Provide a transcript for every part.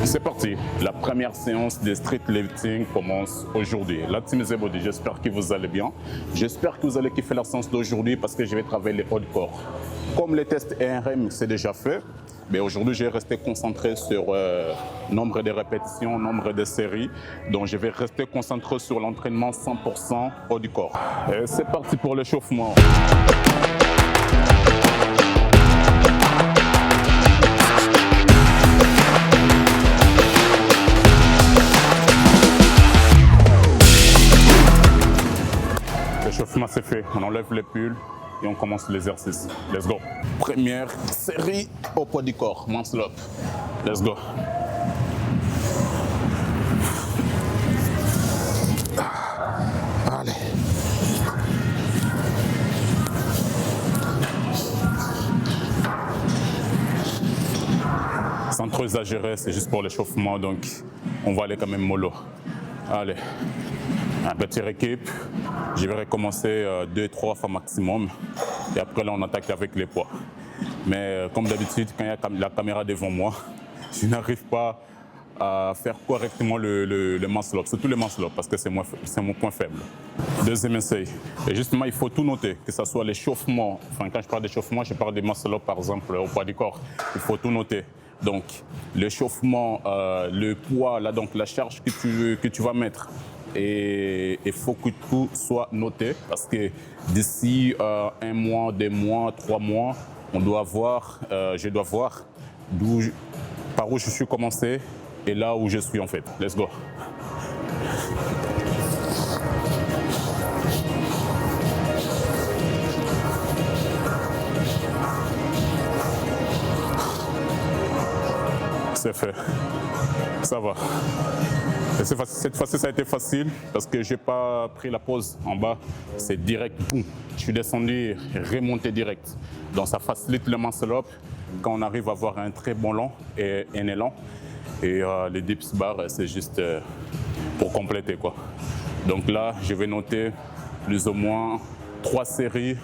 C'est parti, la première séance de street lifting commence aujourd'hui. La team Zebody, j'espère que vous allez bien. J'espère que vous allez kiffer la séance d'aujourd'hui parce que je vais travailler les hauts de corps. Comme les tests ERM, c'est déjà fait, mais aujourd'hui je vais rester concentré sur nombre de répétitions, nombre de séries. Donc je vais rester concentré sur l'entraînement 100% haut du corps. C'est parti pour l'échauffement. L'échauffement c'est fait, on enlève les pulls et on commence l'exercice. Let's go. Première série au poids du corps, muscle up. Let's go. Allez. Sans trop exagérer, c'est juste pour l'échauffement, donc on va aller quand même mollo. Allez. Un petit récup, je vais recommencer 2-3 fois maximum et après là on attaque avec les poids. Mais comme d'habitude, quand il y a la caméra devant moi, je n'arrive pas à faire correctement le muscle up, surtout le muscle up parce que c'est mon point faible. Deuxième essai, et justement il faut tout noter, que ce soit l'échauffement, enfin quand je parle d'échauffement, je parle des muscle up par exemple au poids du corps, il faut tout noter. Donc l'échauffement, le poids, là, donc la charge que tu vas mettre. Et il faut que tout soit noté parce que d'ici 1 mois, 2 mois, 3 mois, je dois voir par où je suis commencé et là où je suis en fait. Let's go. C'est fait. Ça va. Et cette fois-ci, ça a été facile parce que je n'ai pas pris la pause en bas. C'est direct, boum. Je suis descendu, remonté direct. Donc ça facilite le muscle up quand on arrive à avoir un très bon long et un élan. Et les dips bar, c'est juste pour compléter, quoi. Donc là, je vais noter plus ou moins 3 séries,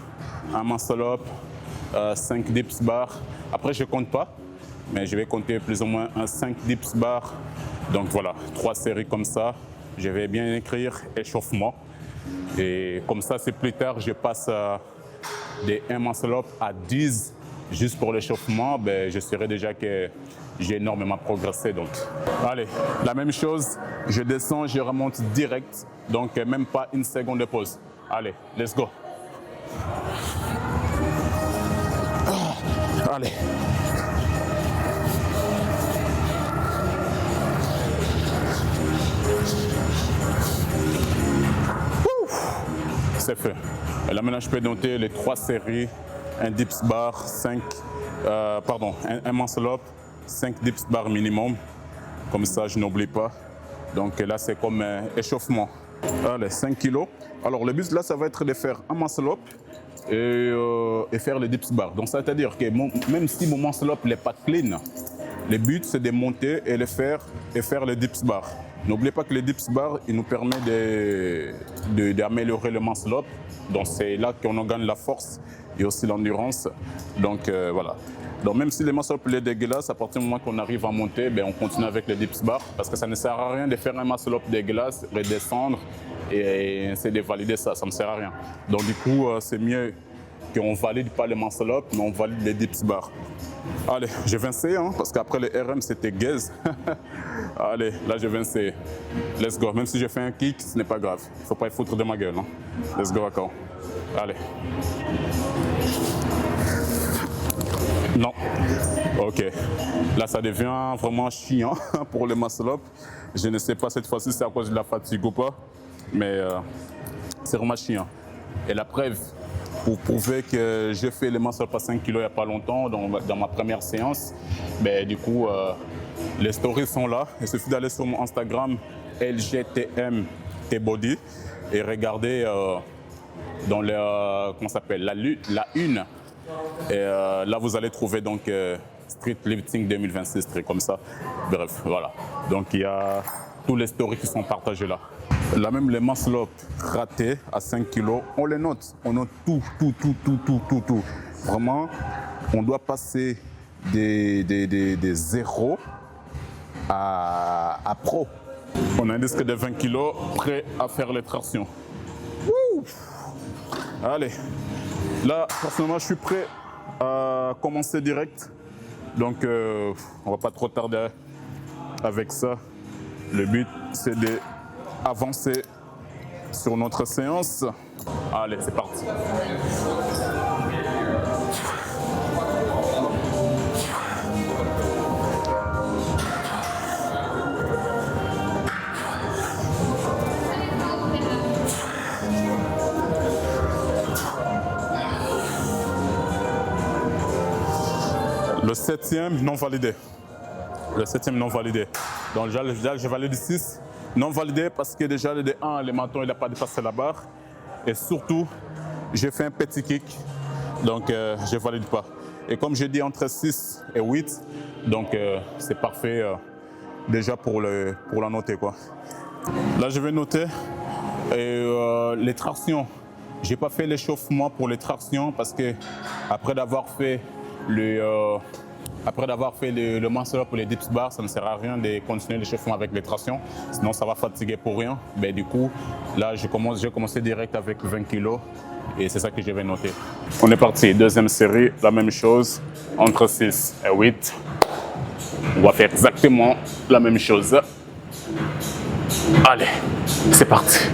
un muscle up, 5 dips bar. Après, je ne compte pas, mais je vais compter plus ou moins 5 dips bar. Donc voilà, 3 séries comme ça. Je vais bien écrire échauffement. Et comme ça, c'est plus tard, je passe des 1 muscle up à 10 juste pour l'échauffement. Ben, je saurai déjà que j'ai énormément progressé. Donc, allez, la même chose, je descends, je remonte direct. Donc, même pas 1 seconde de pause. Allez, let's go. Allez. C'est fait. Et là maintenant je peux noter les 3 séries, un dips bar, un muscle up, 5 dips bar minimum. Comme ça je n'oublie pas. Donc là c'est comme échauffement. Allez, 5 kilos. Alors le but là ça va être de faire un muscle up et faire le dips bar. Donc ça veut dire que même si mon muscle up n'est pas clean, le but c'est de monter et faire le dips bar. N'oubliez pas que le dips bar, il nous permet d'améliorer le muscle up. Donc c'est là qu'on gagne la force et aussi l'endurance. Donc voilà. Donc même si le muscle up est dégueulasse, à partir du moment qu'on arrive à monter, ben, on continue avec le dips bar. Parce que ça ne sert à rien de faire un muscle up dégueulasse, redescendre et essayer de valider ça. Ça ne sert à rien. Donc du coup, c'est mieux qu'on ne valide pas le muscle up, mais on valide les dips bar. Allez, je vais essayer, hein, parce qu'après le RM, c'était gaze. Allez, là, je vais essayer. Let's go. Même si je fais un kick, ce n'est pas grave. Il ne faut pas y foutre de ma gueule. Hein. Let's go, d'accord. Allez. Non. OK. Là, ça devient vraiment chiant pour le muscle up. Je ne sais pas cette fois-ci c'est à cause de la fatigue ou pas, mais c'est vraiment chiant. Et la preuve, pour prouver que j'ai fait le muscle up à 5 kg il n'y a pas longtemps, dans ma première séance, ben, du coup, les stories sont là. Il suffit d'aller sur mon Instagram, LGTM T-Body, et regarder dans la une. Et là, vous allez trouver donc Street Lifting 2026, très comme ça. Bref, voilà. Donc, il y a tous les stories qui sont partagés là. Là même les muscle up ratés à 5 kg, on les note. On note tout. Vraiment, on doit passer des zéros à pro. On a un disque de 20 kg prêt à faire les tractions. Wouh! Allez, là, personnellement, je suis prêt à commencer direct. Donc, on va pas trop tarder avec ça. Le but, c'est d'avancer sur notre séance. Allez, c'est parti. Le 7e non validé. Le 7e non validé. Donc déjà, j'ai validé 6. Non validé parce que déjà le D1, le menton, il n'a pas dépassé la barre. Et surtout, j'ai fait un petit kick. Donc je ne valide pas. Et comme j'ai dit entre 6 et 8, donc c'est parfait déjà pour la noter, quoi. Là, je vais noter les tractions. Je n'ai pas fait l'échauffement pour les tractions parce que après d'avoir fait le muscle up pour les dips bars, ça ne sert à rien de continuer l'échauffement avec les tractions, sinon ça va fatiguer pour rien. Mais du coup, là, j'ai commencé direct avec 20 kg et c'est ça que je vais noter. On est parti, deuxième série, la même chose, entre 6 et 8. On va faire exactement la même chose. Allez, c'est parti.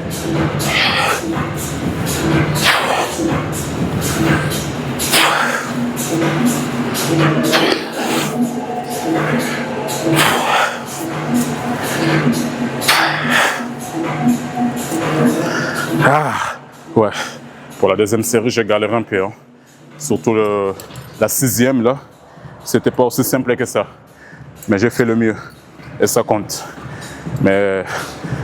Ouais, pour la deuxième série, j'ai galéré un peu. Hein. Surtout la 6e, là, c'était pas aussi simple que ça. Mais j'ai fait le mieux et ça compte. Mais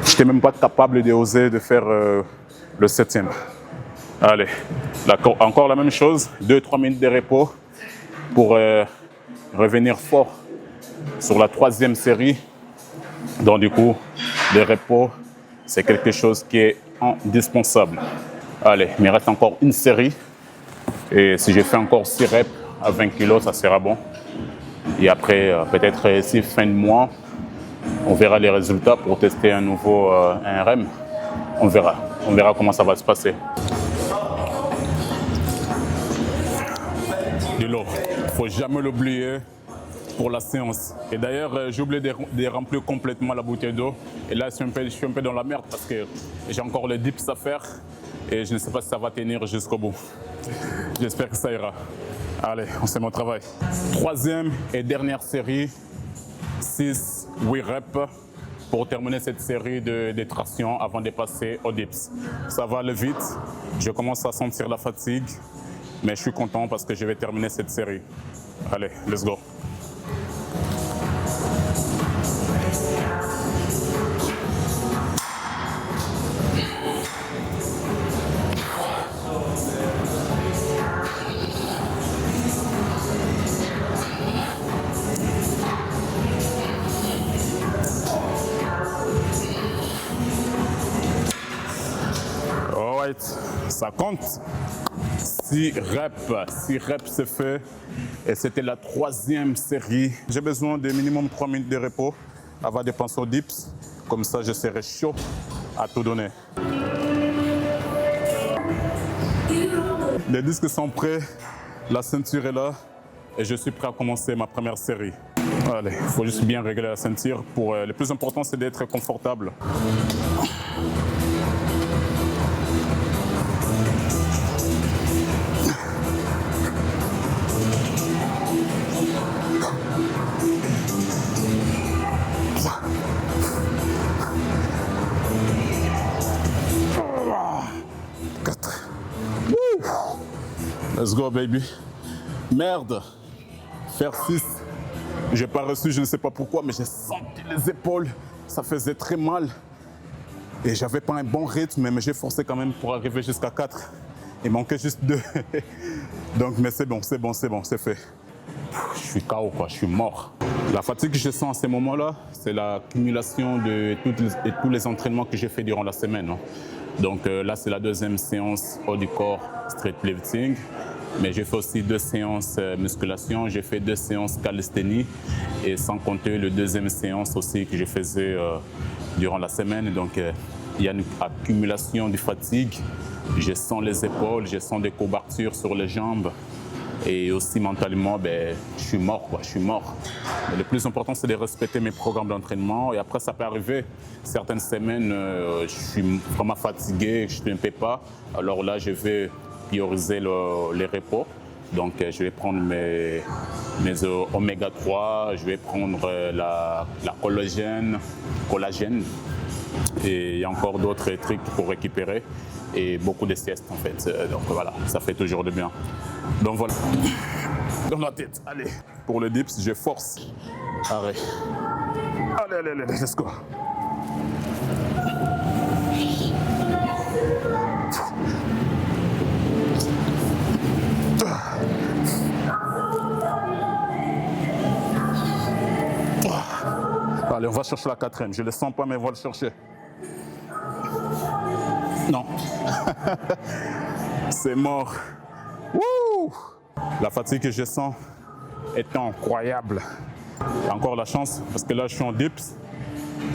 je n'étais même pas capable d'oser de faire le 7e. Allez, encore la même chose, 2-3 minutes de repos pour revenir fort sur la 3e série. Donc du coup, le repos, c'est quelque chose qui est indispensable. Allez, il me reste encore une série. Et si je fais encore 6 reps à 20 kg, ça sera bon. Et après, peut-être ici, fin de mois, on verra les résultats pour tester un nouveau un REM. On verra comment ça va se passer. De l'eau, il ne faut jamais l'oublier pour la séance. Et d'ailleurs, j'ai oublié de remplir complètement la bouteille d'eau. Et là, je suis un peu dans la merde parce que j'ai encore les dips à faire. Et je ne sais pas si ça va tenir jusqu'au bout. J'espère que ça ira. Allez, on fait mon travail. 3e et dernière série, 6, 8 reps pour terminer cette série de tractions avant de passer aux dips. Ça va aller vite, je commence à sentir la fatigue, mais je suis content parce que je vais terminer cette série. Allez, let's go. Ça compte. 6 reps c'est fait. Et c'était la 3e série. J'ai besoin de minimum 3 minutes de repos avant de passer aux dips. Comme ça, je serai chaud à tout donner. Les disques sont prêts, la ceinture est là et je suis prêt à commencer ma première série. Allez, il faut juste bien régler la ceinture. Le plus important, c'est d'être confortable. Let's go, baby. Merde. Faire 6. J'ai pas reçu, je ne sais pas pourquoi, mais j'ai senti les épaules. Ça faisait très mal. Et j'avais pas un bon rythme, mais j'ai forcé quand même pour arriver jusqu'à 4. Il manquait juste 2. Donc, mais c'est bon, c'est fait. Je suis KO, quoi, je suis mort. La fatigue que je sens à ces moments-là, c'est l'accumulation de tous les entraînements que j'ai fait durant la semaine. Hein. Donc là, c'est la 2e séance haut du corps street lifting. Mais j'ai fait aussi 2 séances musculation, j'ai fait 2 séances calisthénie et sans compter le deuxième séance aussi que je faisais durant la semaine. Donc il y a une accumulation de fatigue. Je sens les épaules, je sens des courbatures sur les jambes. Et aussi mentalement, je suis mort, je suis mort. Mais le plus important, c'est de respecter mes programmes d'entraînement. Et après, ça peut arriver. Certaines semaines, je suis vraiment fatigué, je ne peux pas. Alors là, je vais prioriser les repos. Donc, je vais prendre mes oméga 3, je vais prendre la collagène. Et il y a encore d'autres trucs pour récupérer. Et beaucoup de siestes, en fait. Donc voilà, ça fait toujours du bien. Donc voilà, dans la tête, allez. Pour le dips, je force. Arrête. Allez, let's go. Allez, on va chercher la 4e. Je ne le sens pas, mais on va le chercher. Non. C'est mort. Wouh! La fatigue que je sens est incroyable. J'ai encore la chance parce que là je suis en dips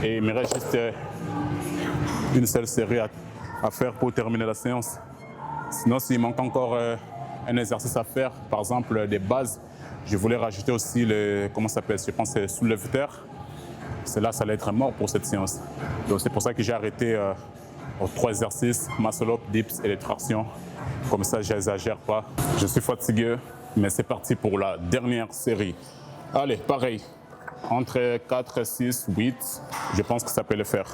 et il me reste juste une seule série à faire pour terminer la séance. Sinon, s'il manque encore un exercice à faire, par exemple des bases, je voulais rajouter aussi comment ça s'appelle, je pense que c'est soulève-terre. Là, ça allait être mort pour cette séance. Donc c'est pour ça que j'ai arrêté aux 3 exercices, muscle-up, dips et les tractions. Comme ça, je n'exagère pas. Je suis fatigué, mais c'est parti pour la dernière série. Allez, pareil. Entre 4, 6, 8, je pense que ça peut le faire.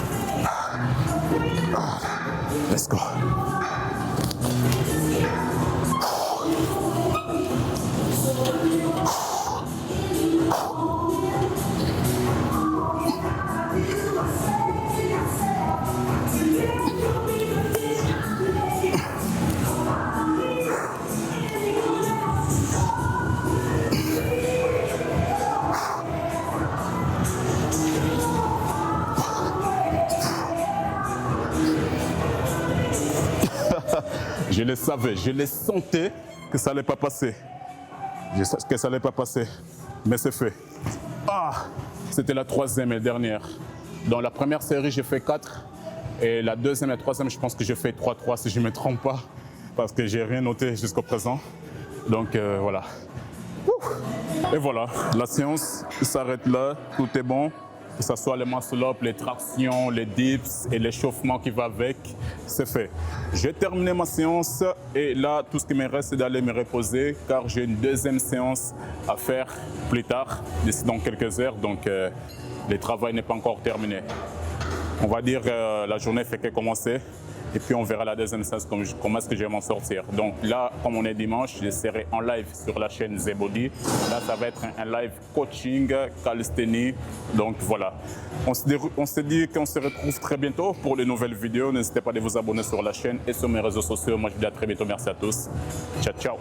Let's go. Je le savais, je le sentais que ça n'allait pas passer. Je sais que ça n'allait pas passer, mais c'est fait. C'était la 3e et dernière. Dans la première série, j'ai fait 4. Et la 2e et la 3e, je pense que j'ai fait 3-3 si je ne me trompe pas. Parce que j'ai rien noté jusqu'au présent. Donc voilà. Et voilà, la séance s'arrête là, tout est bon. Que ce soit les muscle-up, les tractions, les dips et l'échauffement qui va avec, c'est fait. J'ai terminé ma séance et là, tout ce qui me reste, c'est d'aller me reposer car j'ai une 2e séance à faire plus tard, d'ici dans quelques heures. Donc, le travail n'est pas encore terminé. On va dire la journée fait que commencer. Et puis on verra la 2e séance, comment est-ce que je vais m'en sortir. Donc là, comme on est dimanche, je serai en live sur la chaîne Zebody. Là, ça va être un live coaching, calisthénie. Donc voilà. On se dit qu'on se retrouve très bientôt pour les nouvelles vidéos. N'hésitez pas à vous abonner sur la chaîne et sur mes réseaux sociaux. Moi, je vous dis à très bientôt. Merci à tous. Ciao, ciao.